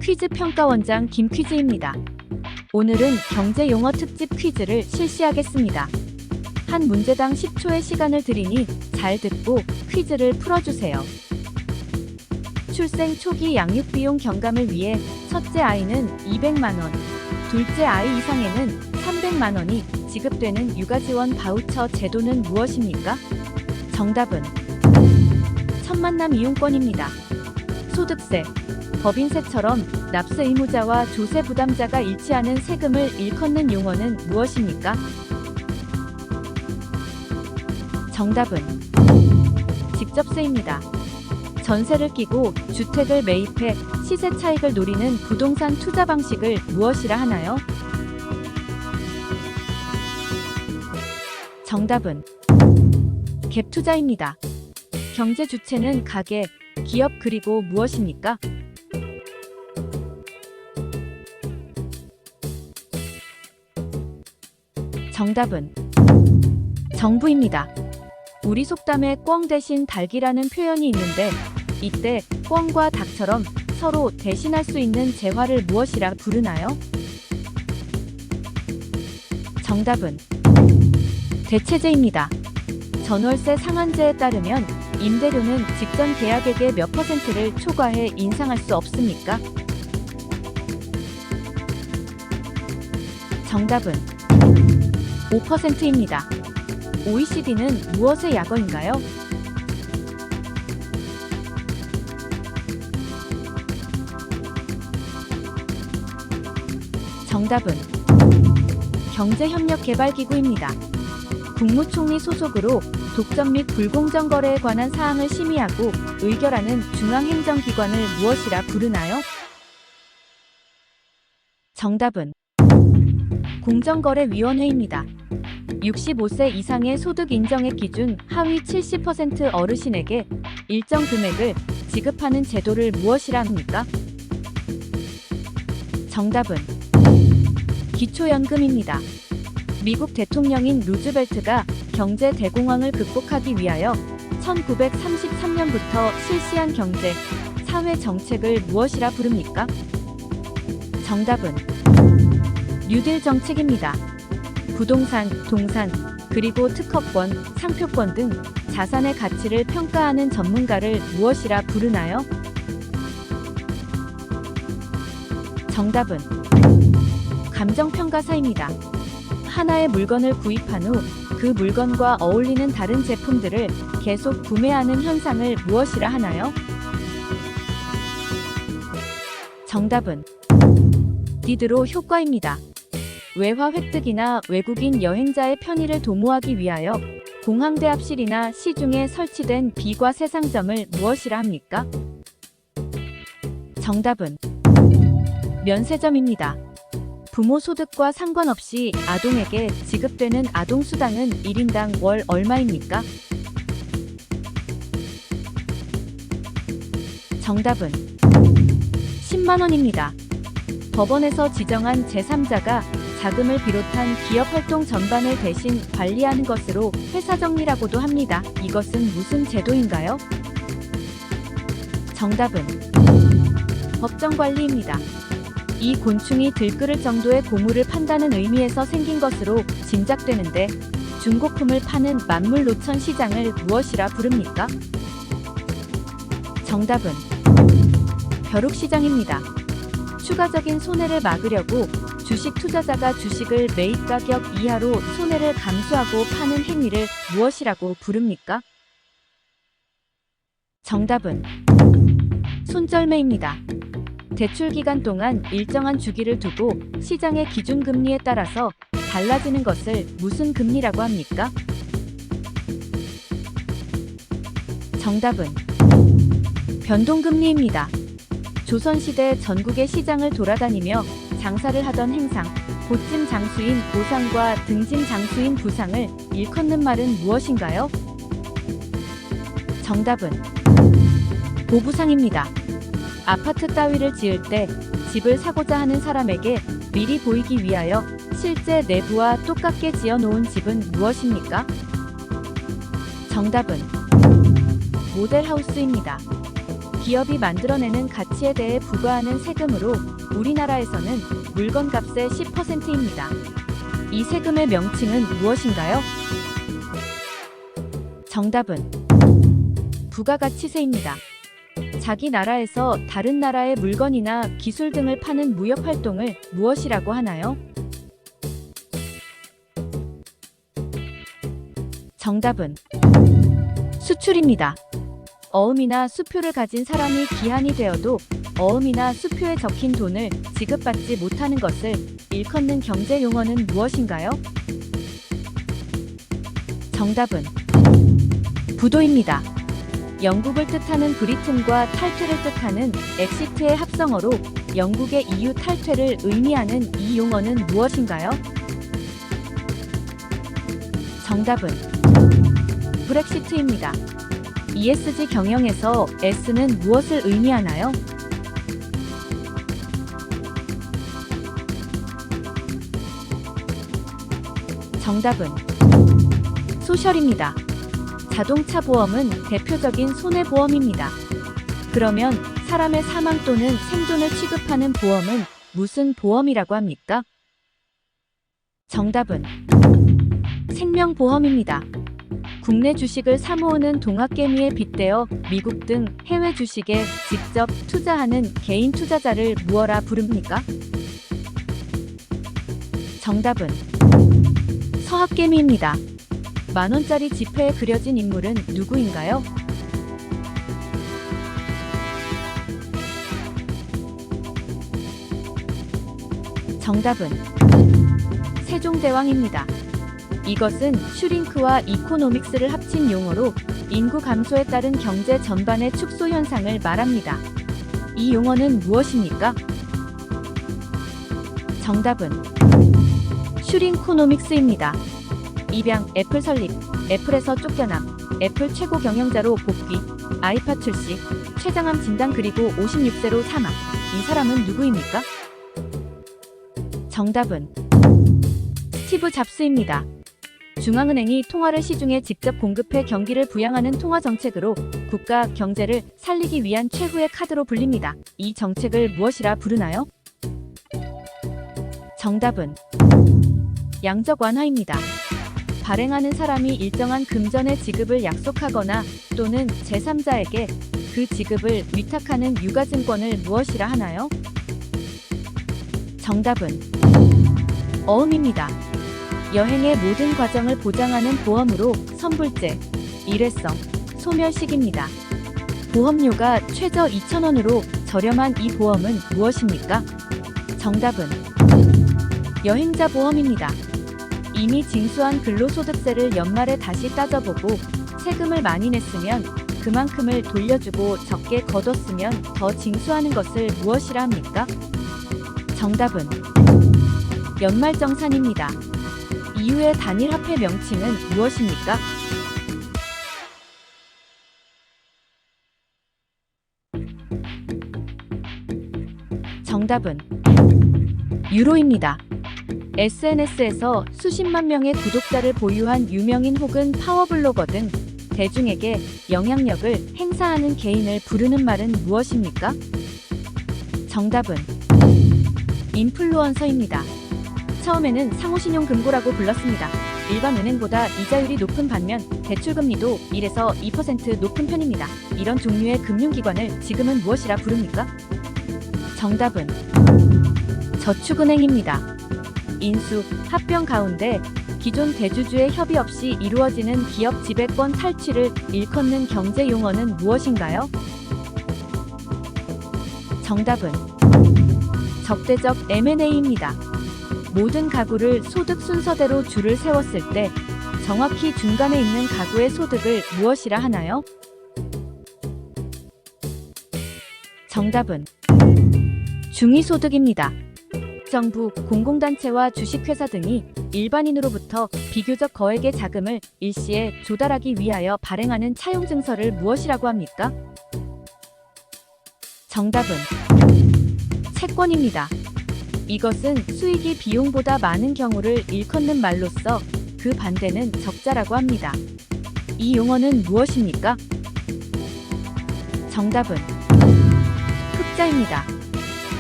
퀴즈 평가원장 김퀴즈입니다. 오늘은 경제 용어 특집 퀴즈를 실시하겠습니다. 한 문제당 10초의 시간을 드리니 잘 듣고 퀴즈를 풀어주세요. 출생 초기 양육비용 경감을 위해 첫째 아이는 200만원, 둘째 아이 이상에는 300만원이 지급되는 육아지원 바우처 제도는 무엇입니까? 정답은 첫만남 이용권입니다. 소득세, 법인세처럼 납세 의무자와 조세 부담자가 일치하는 세금을 일컫는 용어는 무엇입니까? 정답은 직접세입니다. 전세를 끼고 주택을 매입해 시세 차익을 노리는 부동산 투자 방식을 무엇이라 하나요? 정답은 갭투자입니다. 경제 주체는 가계, 기업 그리고 무엇입니까? 정답은 정부입니다. 우리 속담에 꿩 대신 닭이라는 표현이 있는데 이때 꿩과 닭처럼 서로 대신할 수 있는 재화를 무엇이라 부르나요? 정답은 대체제입니다. 전월세 상한제에 따르면 임대료는 직전 계약액의 몇 %를 초과해 인상할 수 없습니까? 정답은 5%입니다. OECD는 무엇의 약어인가요? 정답은 경제협력개발기구입니다. 국무총리 소속으로 독점 및 불공정 거래에 관한 사항을 심의하고 의결하는 중앙행정기관을 무엇이라 부르나요? 정답은 공정거래위원회입니다. 65세 이상의 소득 인정액 기준 하위 70% 어르신에게 일정 금액을 지급하는 제도를 무엇이라 합니까? 정답은 기초연금입니다. 미국 대통령인 루즈벨트가 경제 대공황을 극복하기 위하여 1933년부터 실시한 경제, 사회 정책을 무엇이라 부릅니까? 정답은 뉴딜 정책입니다. 부동산, 동산, 그리고 특허권, 상표권 등 자산의 가치를 평가하는 전문가를 무엇이라 부르나요? 정답은 감정평가사입니다. 하나의 물건을 구입한 후 그 물건과 어울리는 다른 제품들을 계속 구매하는 현상을 무엇이라 하나요? 정답은 디드로 효과입니다. 외화 획득이나 외국인 여행자의 편의를 도모하기 위하여 공항대 앞실이나 시중에 설치된 비과 세상점을 무엇이라 합니까? 정답은 면세점입니다. 부모 소득과 상관없이 아동에게 지급되는 아동수당은 1인당 월 얼마입니까? 정답은 10만원입니다. 법원에서 지정한 제3자가 자금을 비롯한 기업활동 전반을 대신 관리하는 것으로 회사정리라고도 합니다. 이것은 무슨 제도인가요? 정답은 법정관리입니다. 이 곤충이 들끓을 정도의 고물을 판다는 의미에서 생긴 것으로 짐작되는데 중고품을 파는 만물노천 시장을 무엇이라 부릅니까? 정답은 벼룩시장입니다. 추가적인 손해를 막으려고 주식 투자자가 주식을 매입 가격 이하로 손해를 감수하고 파는 행위를 무엇이라고 부릅니까? 정답은 손절매입니다. 대출 기간 동안 일정한 주기를 두고 시장의 기준금리에 따라서 달라지는 것을 무슨 금리라고 합니까? 정답은 변동금리입니다. 조선시대 전국의 시장을 돌아다니며 장사를 하던 행상, 보찜 장수인 보상과 등짐 장수인 부상을 일컫는 말은 무엇인가요? 정답은 보부상입니다. 아파트 따위를 지을 때 집을 사고자 하는 사람에게 미리 보이기 위하여 실제 내부와 똑같게 지어놓은 집은 무엇입니까? 정답은 모델하우스입니다. 기업이 만들어내는 가치에 대해 부과하는 세금으로 우리나라에서는 물건값의 10%입니다. 이 세금의 명칭은 무엇인가요? 정답은 부가가치세입니다. 자기 나라에서 다른 나라의 물건이나 기술 등을 파는 무역 활동을 무엇이라고 하나요? 정답은 수출입니다. 어음이나 수표를 가진 사람이 기한이 되어도 어음이나 수표에 적힌 돈을 지급받지 못하는 것을 일컫는 경제 용어는 무엇인가요? 정답은 부도입니다. 영국을 뜻하는 브리튼과 탈퇴를 뜻하는 엑시트의 합성어로 영국의 EU 탈퇴를 의미하는 이 용어는 무엇인가요? 정답은 브렉시트입니다. ESG 경영에서 S는 무엇을 의미하나요? 정답은 소셜입니다. 자동차 보험은 대표적인 손해보험입니다. 그러면 사람의 사망 또는 생존을 취급하는 보험은 무슨 보험이라고 합니까? 정답은 생명보험입니다. 국내 주식을 사모으는 동학개미에 빗대어 미국 등 해외 주식에 직접 투자하는 개인 투자자를 무엇라 부릅니까? 정답은 서학개미입니다. 만원짜리 지폐에 그려진 인물은 누구인가요? 정답은 세종대왕입니다. 이것은 슈링크와 이코노믹스를 합친 용어로 인구 감소에 따른 경제 전반의 축소 현상을 말합니다. 이 용어는 무엇입니까? 정답은 슈링코노믹스입니다. 입양, 애플 설립, 애플에서 쫓겨남, 애플 최고 경영자로 복귀, 아이팟 출시, 췌장암 진단 그리고 56세로 사망. 이 사람은 누구입니까? 정답은 스티브 잡스입니다. 중앙은행이 통화를 시중에 직접 공급해 경기를 부양하는 통화 정책으로 국가 경제를 살리기 위한 최후의 카드로 불립니다. 이 정책을 무엇이라 부르나요? 정답은 양적 완화입니다. 발행하는 사람이 일정한 금전의 지급을 약속하거나 또는 제3자에게 그 지급을 위탁하는 유가증권을 무엇이라 하나요? 정답은 어음입니다. 여행의 모든 과정을 보장하는 보험으로 선불제, 일회성, 소멸식입니다. 보험료가 최저 2,000원으로 저렴한 이 보험은 무엇입니까? 정답은 여행자 보험입니다. 이미 징수한 근로소득세를 연말에 다시 따져보고 세금을 많이 냈으면 그만큼을 돌려주고 적게 거뒀으면 더 징수하는 것을 무엇이라 합니까? 정답은 연말정산입니다. 이후의 단일화폐 명칭은 무엇입니까? 정답은 유로입니다. SNS에서 수십만 명의 구독자를 보유한 유명인 혹은 파워블로거 등 대중에게 영향력을 행사하는 개인을 부르는 말은 무엇입니까? 정답은 인플루언서입니다. 처음에는 상호신용금고라고 불렀습니다. 일반 은행보다 이자율이 높은 반면 대출금리도 1에서 2% 높은 편입니다. 이런 종류의 금융기관을 지금은 무엇이라 부릅니까? 정답은 저축은행입니다. 인수, 합병 가운데 기존 대주주의 협의 없이 이루어지는 기업 지배권 탈취를 일컫는 경제 용어는 무엇인가요? 정답은 적대적 M&A입니다. 모든 가구를 소득 순서대로 줄을 세웠을 때 정확히 중간에 있는 가구의 소득을 무엇이라 하나요? 정답은 중위소득입니다. 정부, 공공단체와 주식회사 등이 일반인으로부터 비교적 거액의 자금을 일시에 조달하기 위하여 발행하는 차용증서를 무엇이라고 합니까? 정답은 채권입니다. 이것은 수익이 비용보다 많은 경우를 일컫는 말로써 그 반대는 적자라고 합니다. 이 용어는 무엇입니까? 정답은 흑자입니다.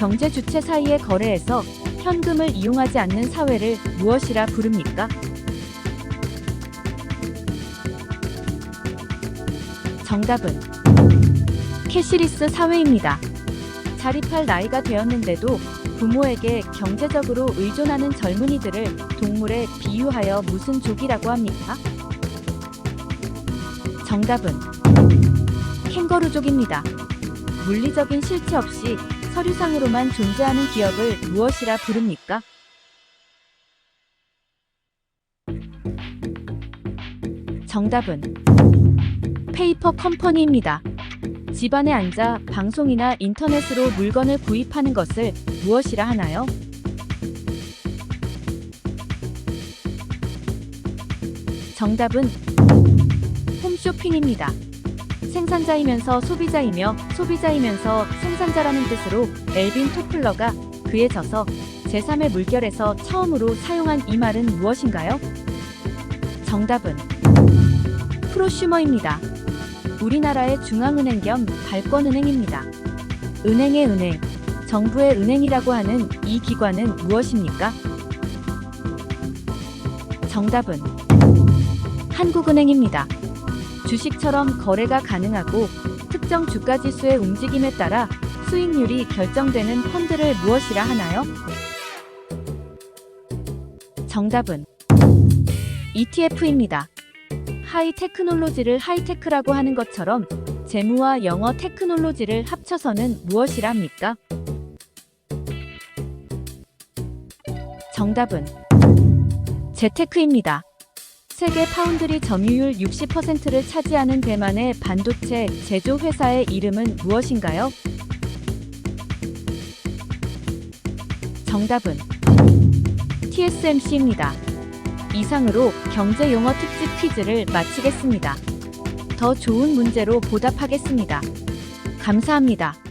경제 주체 사이의 거래에서 현금을 이용하지 않는 사회를 무엇이라 부릅니까? 정답은 캐시리스 사회입니다. 자립할 나이가 되었는데도 부모에게 경제적으로 의존하는 젊은이들을 동물에 비유하여 무슨 족이라고 합니까? 정답은 캥거루족입니다. 물리적인 실체 없이 서류상으로만 존재하는 기업을 무엇이라 부릅니까? 정답은 페이퍼 컴퍼니입니다. 집안에 앉아 방송이나 인터넷으로 물건을 구입하는 것을 무엇이라 하나요? 정답은 홈쇼핑입니다. 생산자이면서 소비자이며 소비자이면서 생산자라는 뜻으로 엘빈 토플러가 그에 져서 제3의 물결에서 처음으로 사용한 이 말은 무엇인가요? 정답은 프로슈머입니다. 우리나라의 중앙은행 겸 발권은행입니다. 은행의 은행, 정부의 은행이라고 하는 이 기관은 무엇입니까? 정답은 한국은행입니다. 주식처럼 거래가 가능하고 특정 주가지수의 움직임에 따라 수익률이 결정되는 펀드를 무엇이라 하나요? 정답은 ETF입니다. 하이 테크놀로지를 하이테크라고 하는 것처럼 재무와 영어 테크놀로지를 합쳐서는 무엇이라 합니까? 정답은 재테크입니다. 세계 파운드리 점유율 60%를 차지하는 대만의 반도체 제조 회사의 이름은 무엇인가요? 정답은 TSMC입니다. 이상으로 경제 용어 특집 퀴즈를 마치겠습니다. 더 좋은 문제로 보답하겠습니다. 감사합니다.